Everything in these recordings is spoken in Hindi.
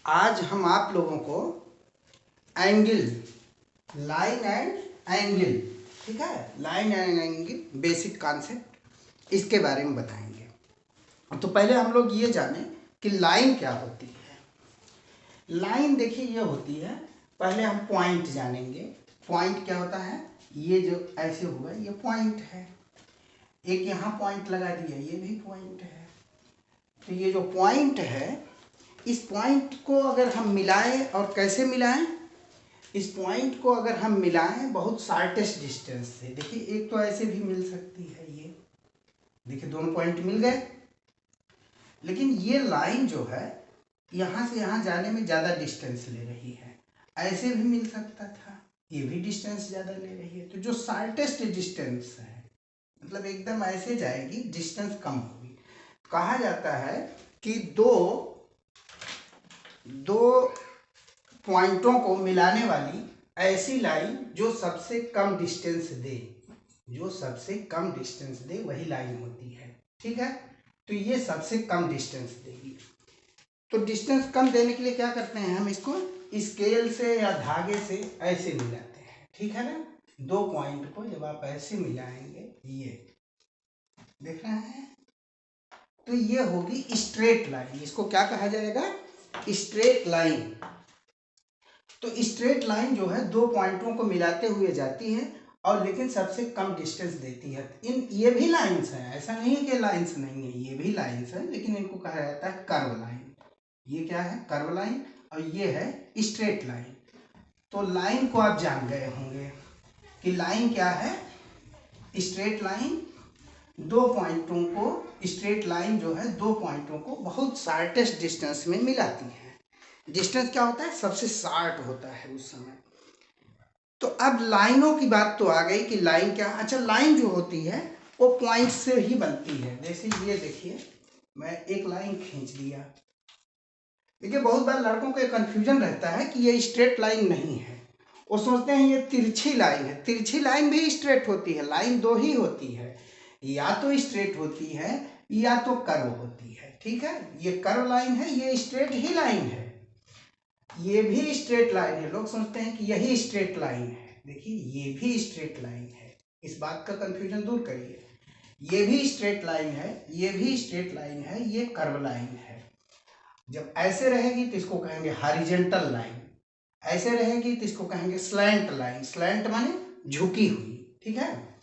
आज हम आप लोगों को एंगल, लाइन एंड एंगल, ठीक है, line and angle basic concept, इसके बारे में बताएंगे। तो पहले हम लोग ये जाने कि लाइन क्या होती है। लाइन देखिए ये होती है, पहले हम पॉइंट जानेंगे। पॉइंट क्या होता है, ये जो ऐसे हुआ ये पॉइंट है, एक यहाँ पॉइंट लगा दिया ये भी पॉइंट है। तो ये जो पॉइंट है, इस पॉइंट को अगर हम मिलाएं, और कैसे मिलाएं, इस पॉइंट को अगर हम मिलाएं बहुत शार्टेस्ट डिस्टेंस से। देखिए एक तो ऐसे भी मिल सकती है, ये देखिए दोनों पॉइंट मिल गए, लेकिन ये लाइन जो है यहाँ से यहाँ जाने में ज़्यादा डिस्टेंस ले रही है। ऐसे भी मिल सकता था, ये भी डिस्टेंस ज़्यादा ले रही है। तो जो शार्टेस्ट डिस्टेंस है, मतलब एकदम ऐसे जाएगी, डिस्टेंस कम होगी। कहा जाता है कि दो पॉइंटों को मिलाने वाली ऐसी लाइन जो सबसे कम डिस्टेंस दे, जो सबसे कम डिस्टेंस दे वही लाइन होती है, ठीक है। तो ये सबसे कम डिस्टेंस देगी। तो डिस्टेंस कम देने के लिए क्या करते हैं, हम इसको स्केल से या धागे से ऐसे मिलाते हैं, ठीक है ना। दो पॉइंट को जब आप ऐसे मिलाएंगे, ये देख रहे हैं, तो ये होगी स्ट्रेट लाइन। इसको क्या कहा जाएगा, स्ट्रेट लाइन। तो स्ट्रेट लाइन जो है दो पॉइंटों को मिलाते हुए जाती है, और लेकिन सबसे कम डिस्टेंस देती है। ये भी लाइंस हैं, ऐसा नहीं है कि लाइंस नहीं है, ये भी लाइंस हैं, लेकिन इनको कहा जाता है कर्व लाइन। ये क्या है, कर्व लाइन, और ये है स्ट्रेट लाइन। तो लाइन को आप जान गए होंगे कि लाइन क्या है। स्ट्रेट लाइन दो पॉइंटों को, स्ट्रेट लाइन जो है दो पॉइंटों को बहुत शार्टेस्ट डिस्टेंस में मिलाती है। डिस्टेंस क्या होता है, सबसे शार्ट होता है उस समय। तो अब लाइनों की बात तो आ गई कि लाइन क्या। अच्छा, लाइन जो होती है वो पॉइंट से ही बनती है। जैसे ये देखिए, मैं एक लाइन खींच दिया। देखिए बहुत बार लड़कों को कन्फ्यूजन रहता है कि ये स्ट्रेट लाइन नहीं है, वो सोचते हैं ये तिरछी लाइन है। तिरछी लाइन भी स्ट्रेट होती है, लाइन दो ही होती है, या तो स्ट्रेट होती है या तो कर्व होती है, ठीक है। ये कर्व लाइन है, ये स्ट्रेट ही लाइन है, ये भी स्ट्रेट लाइन है। लोग सोचते हैं कि यही स्ट्रेट लाइन है, देखिए ये भी स्ट्रेट लाइन है। इस बात का कंफ्यूजन दूर करिए, ये भी स्ट्रेट लाइन है, ये भी स्ट्रेट लाइन है, ये कर्व लाइन है। जब ऐसे रहेगी तो इसको कहेंगे हॉरिजॉन्टल लाइन, ऐसे रहेगी तो इसको कहेंगे स्लैंट लाइन। स्लैंट माने झुकी हुई, ठीक है।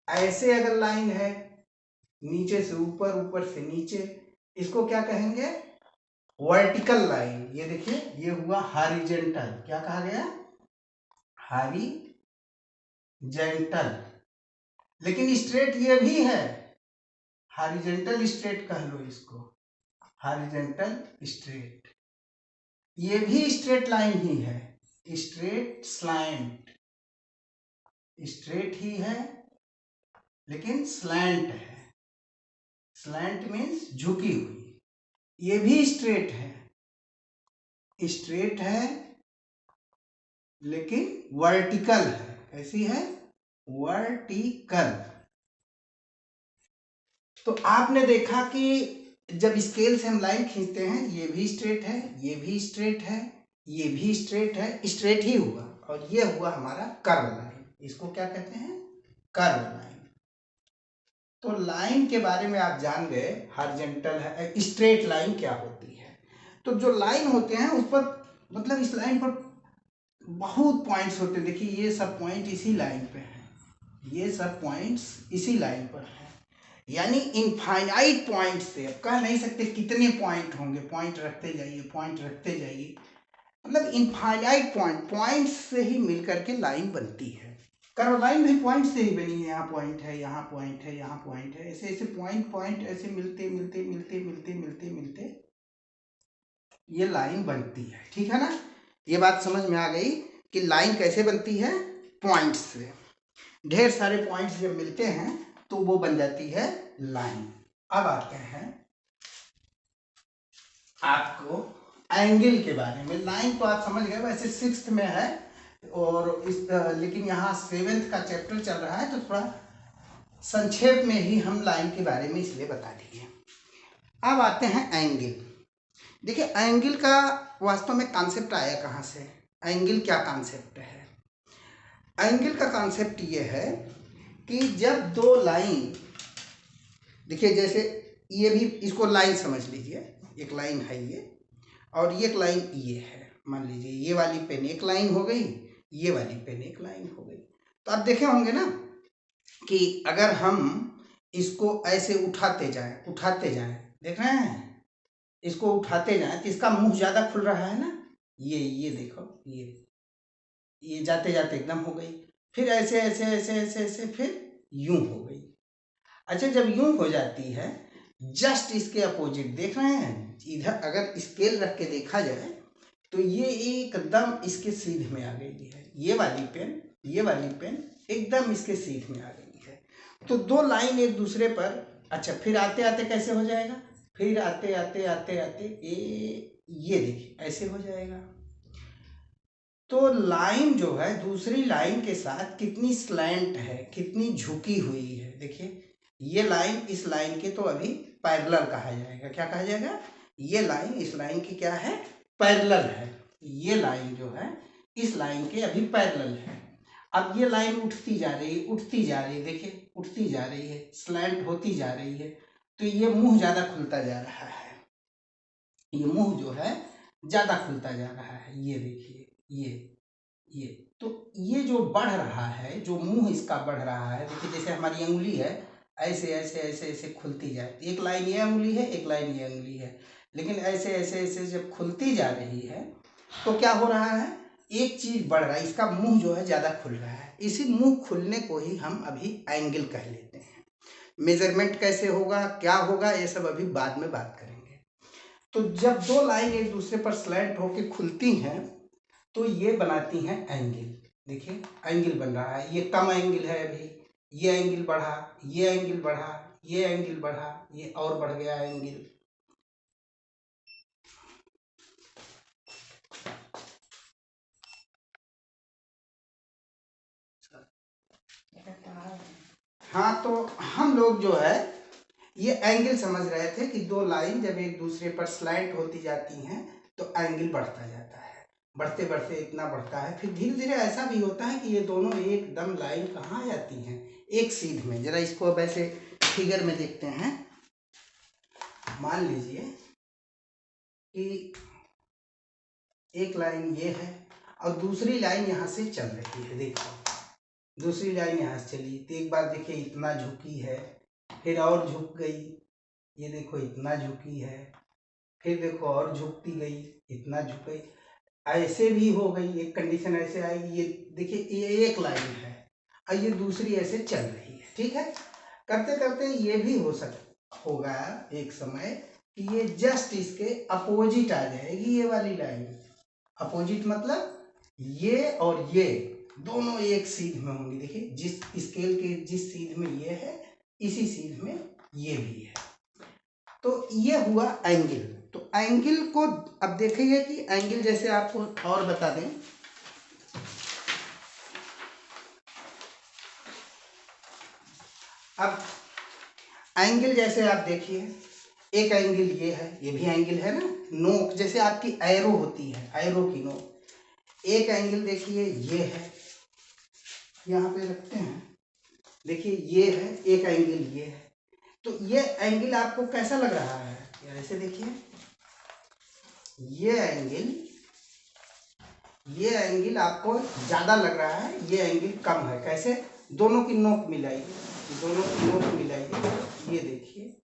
ऐसे अगर लाइन है नीचे से ऊपर, ऊपर से नीचे, इसको क्या कहेंगे, वर्टिकल लाइन। ये देखिए ये हुआ हॉरिजॉन्टल, क्या कहा गया, हॉरिजॉन्टल। लेकिन स्ट्रेट ये भी है, हॉरिजॉन्टल स्ट्रेट कह लो इसको, हॉरिजॉन्टल स्ट्रेट। ये भी स्ट्रेट लाइन ही है, स्ट्रेट स्लैंट, स्ट्रेट ही है लेकिन स्लैंट है। स्लैंट मीन्स झुकी हुई। ये भी स्ट्रेट है, स्ट्रेट है लेकिन वर्टिकल है। कैसी है, वर्टिकल। तो आपने देखा कि जब स्केल से हम लाइन खींचते हैं, ये भी स्ट्रेट है, ये भी स्ट्रेट है, ये भी स्ट्रेट है, स्ट्रेट ही हुआ, और ये हुआ हमारा कर्व लाइन। इसको क्या कहते हैं, कर्व लाइन। तो लाइन के बारे में आप जान गए, हॉरिजॉन्टल है, स्ट्रेट लाइन क्या होती है। तो जो लाइन होते हैं उस पर, मतलब इस लाइन पर बहुत पॉइंट्स होते हैं। देखिए ये सब पॉइंट इसी लाइन पे हैं, ये सब पॉइंट्स इसी लाइन पर हैं, यानी इनफाइनाइट पॉइंट से। अब कह नहीं सकते कितने पॉइंट होंगे, पॉइंट रखते जाइए, पॉइंट रखते जाइए, मतलब इनफाइनाइट पॉइंट से ही मिलकर के लाइन बनती है। कर्व लाइन भी पॉइंट से ही बनी है, यहाँ पॉइंट है, यहाँ पॉइंट है, यहाँ पॉइंट है, ऐसे ऐसे पॉइंट ऐसे मिलते मिलते मिलते मिलते मिलते मिलते ये लाइन बनती है, ठीक है ना। ये बात समझ में आ गई कि लाइन कैसे बनती है, पॉइंट से। ढेर सारे पॉइंट्स जब मिलते हैं तो वो बन जाती है लाइन। अब आते हैं आपको एंगल के बारे में। लाइन तो आप समझ गए, वैसे 6th में है, और लेकिन यहाँ 7th का चैप्टर चल रहा है, तो थोड़ा संक्षेप में ही हम लाइन के बारे में इसलिए बता दिए। अब आते हैं एंगल। देखिए एंगल का वास्तव में कॉन्सेप्ट आया कहाँ से, एंगल क्या कॉन्सेप्ट है। एंगल का कॉन्सेप्ट ये है कि जब दो लाइन, देखिए जैसे ये भी, इसको लाइन समझ लीजिए, एक लाइन है ये और ये एक लाइन ये है, मान लीजिए ये वाली पेन एक लाइन हो गई, ये वाली पेन एक लाइन हो गई। तो आप देखे होंगे ना कि अगर हम इसको ऐसे उठाते जाएं, देख रहे हैं, इसको उठाते जाएं तो इसका मुंह ज्यादा खुल रहा है ना, ये देखो, ये जाते जाते एकदम हो गई, फिर ऐसे ऐसे ऐसे ऐसे ऐसे फिर यूं हो गई। अच्छा जब यूं हो जाती है, जस्ट इसके अपोजिट देख रहे हैं, इधर अगर स्केल रख के देखा जाए तो ये एकदम इसके सीध में आ गई है, ये वाली पेन एकदम इसके सीध में आ गई है। तो दो लाइन एक दूसरे पर, अच्छा फिर आते आते कैसे हो जाएगा, फिर आते आते आते आते ये देखिए ऐसे हो जाएगा। तो लाइन जो है दूसरी लाइन के साथ कितनी स्लैंट है, कितनी झुकी हुई है, देखिए ये लाइन इस लाइन के तो अभी पैरेलल कहा जाएगा, क्या कहा जाएगा, ये लाइन इस लाइन की क्या है, पैरेलल है, ये लाइन जो है इस लाइन के अभी पैरेलल है। अब ये लाइन उठती जा रही है, उठती जा रही है, देखिए उठती जा रही है, स्लैंट होती जा रही है, तो ये मुंह ज्यादा खुलता जा रहा है, ये मुंह जो है ज्यादा खुलता जा रहा है, ये देखिए ये तो ये जो बढ़ रहा है, जो मुंह इसका बढ़ रहा है, देखिए जैसे हमारी अंगुली है, ऐसे ऐसे ऐसे ऐसे खुलती जाए, एक लाइन ये अंगुली है, एक लाइन ये अंगुली है, लेकिन ऐसे ऐसे ऐसे जब खुलती जा रही है तो क्या हो रहा है, एक चीज बढ़ रहा है, इसका मुंह जो है ज्यादा खुल रहा है, इसी मुंह खुलने को ही हम अभी एंगल कह लेते हैं। मेजरमेंट कैसे होगा, क्या होगा, ये सब अभी बाद में बात करेंगे। तो जब दो लाइन एक दूसरे पर स्लैंट होकर खुलती हैं तो ये बनाती हैं एंगल, देखिए एंगल बन रहा है, ये कम एंगल है अभी, ये एंगल बढ़ा, ये एंगल बढ़ा, ये एंगल बढ़ा, ये और बढ़ गया एंगल। हाँ तो हम लोग जो है ये एंगल समझ रहे थे कि दो लाइन जब एक दूसरे पर स्लैंट होती जाती हैं तो एंगल बढ़ता जाता है, बढ़ते बढ़ते इतना बढ़ता है, फिर धीरे धीरे ऐसा भी होता है कि ये दोनों एकदम लाइन कहाँ आ जाती हैं, एक सीध में। जरा इसको अब ऐसे फिगर में देखते हैं, मान लीजिए कि एक लाइन ये है और दूसरी लाइन यहाँ से चल रही है, देखो दूसरी लाइन यहाँ से चली, तो एक बार देखिए इतना झुकी है, फिर और झुक गई, ये देखो इतना झुकी है, फिर देखो और झुकती गई, इतना झुक गई, ऐसे भी हो गई, एक कंडीशन ऐसे आएगी, ये देखिए ये एक लाइन है और ये दूसरी ऐसे चल रही है, ठीक है। करते करते ये भी होगा एक समय कि ये जस्ट इसके अपोजिट आ जाएगी, ये वाली लाइन, अपोजिट मतलब ये और ये दोनों एक सीध में होंगी, देखिए जिस स्केल के जिस सीध में ये है इसी सीध में ये भी है, तो ये हुआ एंगल। तो एंगल को अब देखेंगे कि एंगल जैसे आपको और बता दें, अब एंगल जैसे आप देखिए, एक एंगल ये है, ये भी एंगल है ना, नोक जैसे आपकी एरो होती है, एरो की नोक, एक एंगल देखिए ये है, यहाँ पे रखते हैं, देखिए ये है एक एंगल, ये है, तो ये एंगल आपको कैसा लग रहा है, ऐसे देखिए ये एंगल आपको ज्यादा लग रहा है, ये एंगल कम है, कैसे, दोनों की नोक मिलाइए, दोनों की नोक मिलाइए, ये देखिए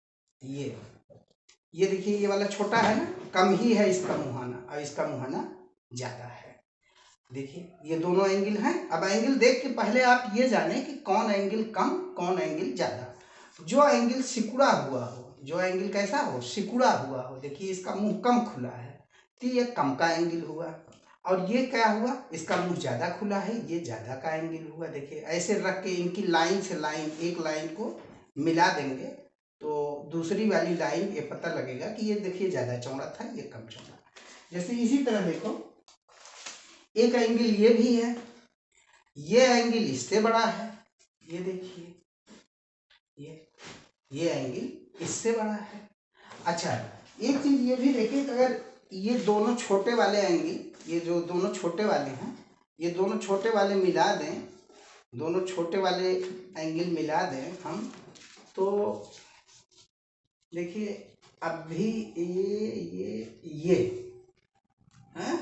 ये देखिए ये वाला छोटा है ना, कम ही है इसका मुहाना और इसका मुहाना ज्यादा है, देखिए ये दोनों एंगल हैं। अब एंगल देख के पहले आप ये जाने कि कौन एंगल कम कौन एंगल ज्यादा। जो एंगल सिकुड़ा हुआ हो, जो एंगल कैसा हो, सिकुड़ा हुआ हो, देखिए इसका मुंह कम खुला है तो ये कम का एंगल हुआ, और ये क्या हुआ, इसका मुंह ज्यादा खुला है, ये ज्यादा का एंगल हुआ। देखिए ऐसे रख के इनकी लाइन से लाइन, एक लाइन को मिला देंगे तो दूसरी वाली लाइन ये पता लगेगा कि ये देखिए ज्यादा चौड़ा था, ये कम चौड़ा। जैसे इसी तरह देखो एक एंगल ये भी है, ये एंगल इससे बड़ा है, ये देखिए ये एंगल इससे बड़ा है। अच्छा एक चीज ये भी देखिए कि अगर ये दोनों छोटे वाले एंगल, ये जो दोनों छोटे वाले हैं, ये दोनों छोटे वाले मिला दें, दोनों छोटे वाले एंगल मिला दें हम, तो देखिए अब भी ये हैं,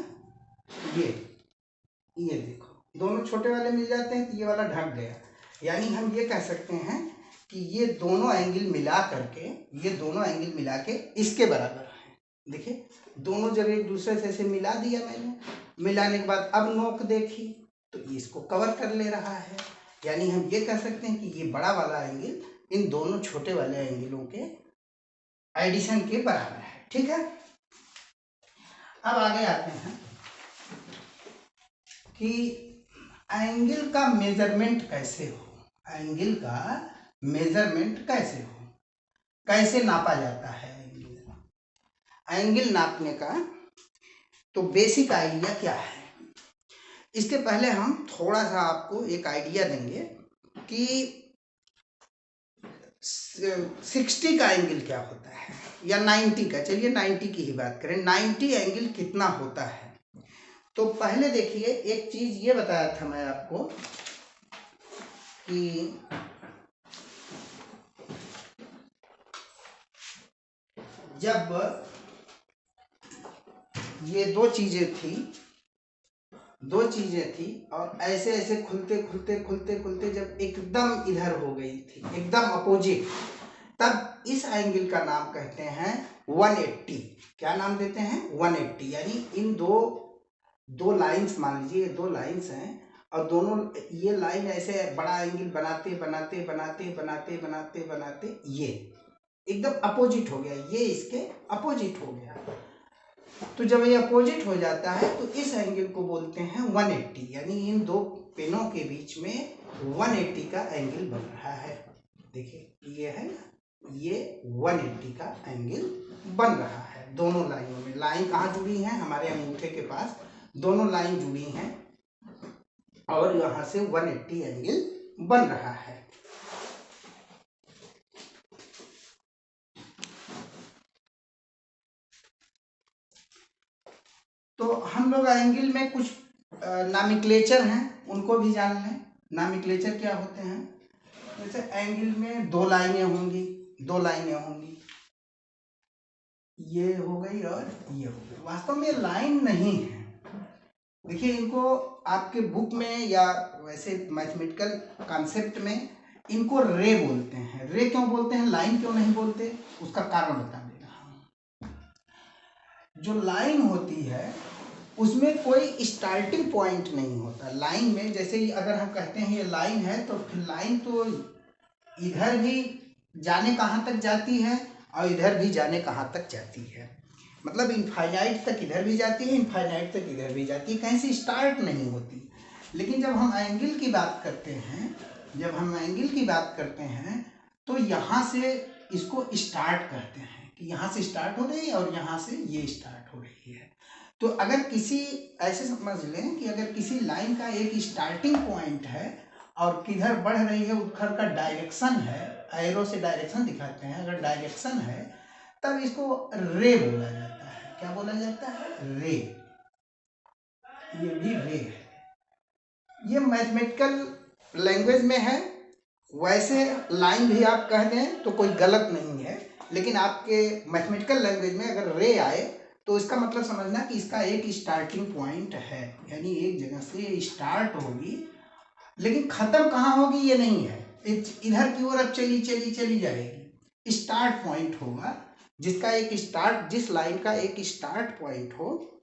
ये देखो दोनों छोटे वाले मिल जाते हैं तो ये वाला ढक गया। यानी हम ये कह सकते हैं कि ये दोनों एंगल मिला करके, ये दोनों एंगल मिला के इसके बराबर है। देखिए दोनों जब एक दूसरे से ऐसे मिला दिया मैंने, मिलाने के बाद अब नोक देखी तो ये इसको कवर कर ले रहा है। यानी हम ये कह सकते हैं कि ये बड़ा वाला एंगल इन दोनों छोटे वाले एंगलों के एडिशन के बराबर है। ठीक है, अब आगे आते हैं कि एंगल का मेजरमेंट कैसे हो, एंगल का मेजरमेंट कैसे हो, कैसे नापा जाता है एंगल। एंगल नापने का तो बेसिक आइडिया क्या है, इसके पहले हम थोड़ा सा आपको एक आइडिया देंगे कि 60 का एंगल क्या होता है या 90 का। चलिए 90 की ही बात करें, 90 एंगल कितना होता है। तो पहले देखिए एक चीज ये बताया था मैं आपको कि जब ये दो चीजें थी और ऐसे ऐसे खुलते खुलते खुलते खुलते जब एकदम इधर हो गई थी, एकदम अपोजिट, तब इस एंगल का नाम कहते हैं 180। क्या नाम देते हैं? 180। यानी इन दो लाइंस, मान लीजिए दो लाइंस हैं और दोनों ये लाइन ऐसे बड़ा एंगल बनाते बनाते बनाते बनाते बनाते बनाते ये एकदम अपोजिट हो गया, ये इसके अपोजिट हो गया। तो जब ये अपोजिट हो जाता है तो इस एंगल को बोलते हैं 180। यानी इन दो पेनों के बीच में 180 का एंगल बन रहा है। देखिए ये है, ये 180 का एंगल बन रहा है दोनों लाइनों में। लाइन कहाँ जुड़ी है? हमारे अंगूठे के पास दोनों लाइन जुड़ी हैं और यहाँ से 180 एंगल बन रहा है। तो हम लोग एंगल में कुछ नामिक्लेचर हैं, उनको भी जान लें। नामिक्लेचर क्या होते हैं? जैसे एंगल में दो लाइनें होंगी, ये हो गई और ये हो गई। वास्तव में लाइन नहीं है। देखिए इनको आपके बुक में या वैसे मैथमेटिकल कॉन्सेप्ट में इनको रे बोलते हैं। रे क्यों बोलते हैं, लाइन क्यों नहीं बोलते, उसका कारण बता दे रहा हूं। जो लाइन होती है उसमें कोई स्टार्टिंग पॉइंट नहीं होता। लाइन में जैसे ही अगर हम कहते हैं ये लाइन है, तो फिर लाइन तो इधर भी जाने कहाँ तक जाती है और इधर भी जाने कहाँ तक जाती है। मतलब इनफाइनाइट तक इधर भी जाती है, इनफाइनाइट तक इधर भी जाती है, कहीं से स्टार्ट नहीं होती। लेकिन जब हम एंगल की बात करते हैं, तो यहाँ से इसको स्टार्ट कहते हैं कि यहाँ से स्टार्ट हो रही है और यहाँ से ये स्टार्ट हो रही है। तो अगर किसी, ऐसे समझ लें कि अगर किसी लाइन का एक स्टार्टिंग पॉइंट है और किधर बढ़ रही है, उधर का डायरेक्शन है, एरो से डायरेक्शन दिखाते हैं, अगर डायरेक्शन है तब इसको रे बोला जाता है। क्या बोला जाता है? रे। ये भी रे है। ये मैथमेटिकल लैंग्वेज में है। वैसे लाइन भी आप कह दें तो कोई गलत नहीं है, लेकिन आपके मैथमेटिकल लैंग्वेज में अगर रे आए तो इसका मतलब समझना कि इसका एक स्टार्टिंग पॉइंट है। यानी एक जगह से स्टार्ट होगी, लेकिन खत्म कहाँ होगी ये नहीं है, इधर की ओर अब चली चली चली जाएगी। स्टार्ट पॉइंट होगा, जिसका एक स्टार्ट, जिस लाइन का एक स्टार्ट पॉइंट हो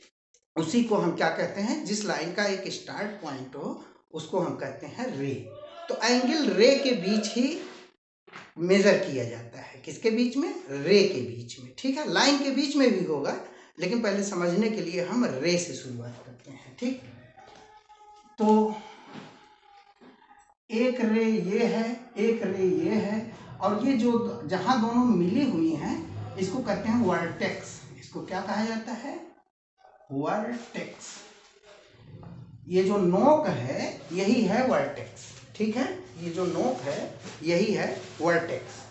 उसी को हम क्या कहते हैं, जिस लाइन का एक स्टार्ट पॉइंट हो उसको हम कहते हैं रे। तो एंगल रे के बीच ही मेजर किया जाता है। किसके बीच में? रे के बीच में। ठीक है, लाइन के बीच में भी होगा, लेकिन पहले समझने के लिए हम रे से शुरुआत करते हैं। ठीक, तो एक रे ये है, एक रे ये है, और ये जो जहां दोनों मिली हुई हैं इसको कहते हैं वर्टेक्स। इसको क्या कहा जाता है? वर्टेक्स। ये जो नोक है यही है वर्टेक्स। ठीक है, ये जो नोक है यही है वर्टेक्स।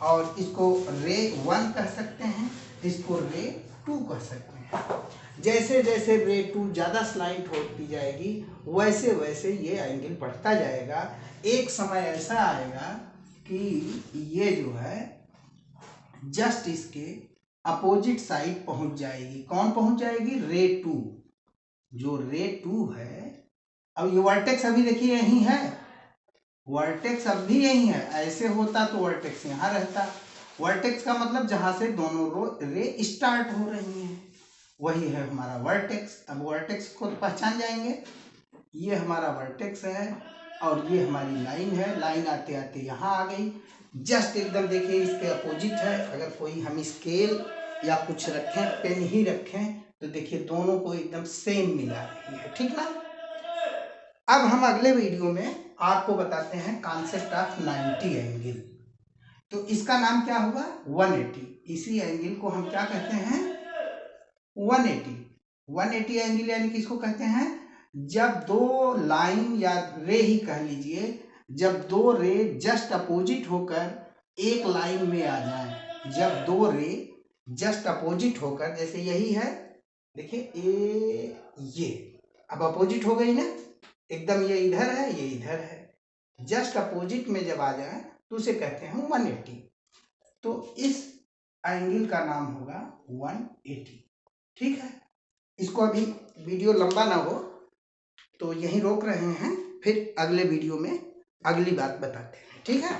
और इसको रे 1 कह सकते हैं, इसको रे 2 कह सकते हैं। जैसे जैसे रे 2 ज़्यादा स्लाइट होती जाएगी वैसे वैसे ये एंगल बढ़ता जाएगा। एक समय ऐसा आएगा कि ये जो है जस्ट इसके अपोजिट साइड पहुंच जाएगी। कौन पहुंच जाएगी? रे 2। जो रे 2 है, अब ये वर्टेक्स अभी देखिए यहीं है, वर्टेक्स अब भी यही है। ऐसे होता तो वर्टेक्स यहाँ रहता। वर्टेक्स का मतलब जहां से दोनों रे स्टार्ट हो रही हैं वही है हमारा वर्टेक्स। अब वर्टेक्स को पहचान जाएंगे, ये हमारा वर्टेक्स है और ये हमारी लाइन है। लाइन आते आते यहाँ आ गई, जस्ट एकदम देखिए इसके अपोजिट है। अगर कोई हम स्केल या कुछ रखें, पेन ही रखें, तो देखिए दोनों को एकदम सेम मिला रही है, ठीक ना। अब हम अगले वीडियो में आपको बताते हैं कॉन्सेप्ट ऑफ 90 एंगल। तो इसका नाम क्या होगा? 180। इसी एंगल को हम क्या कहते हैं? 180। 180 एंगल यानी किसको कहते हैं? जब दो लाइन या रे ही कह लीजिए, जब दो रे जस्ट अपोजिट होकर एक लाइन में आ जाए। जब दो रे जस्ट अपोजिट होकर, जैसे यही है, देखिए ये अब अपोजिट हो गई ना, एकदम ये इधर है, ये इधर है, जस्ट अपोजिट में जब आ जाए तो उसे कहते हैं 180। तो इस एंगल का नाम होगा 180, ठीक है। इसको अभी वीडियो लंबा ना हो तो यहीं रोक रहे हैं, फिर अगले वीडियो में अगली बात बताते हैं, ठीक है।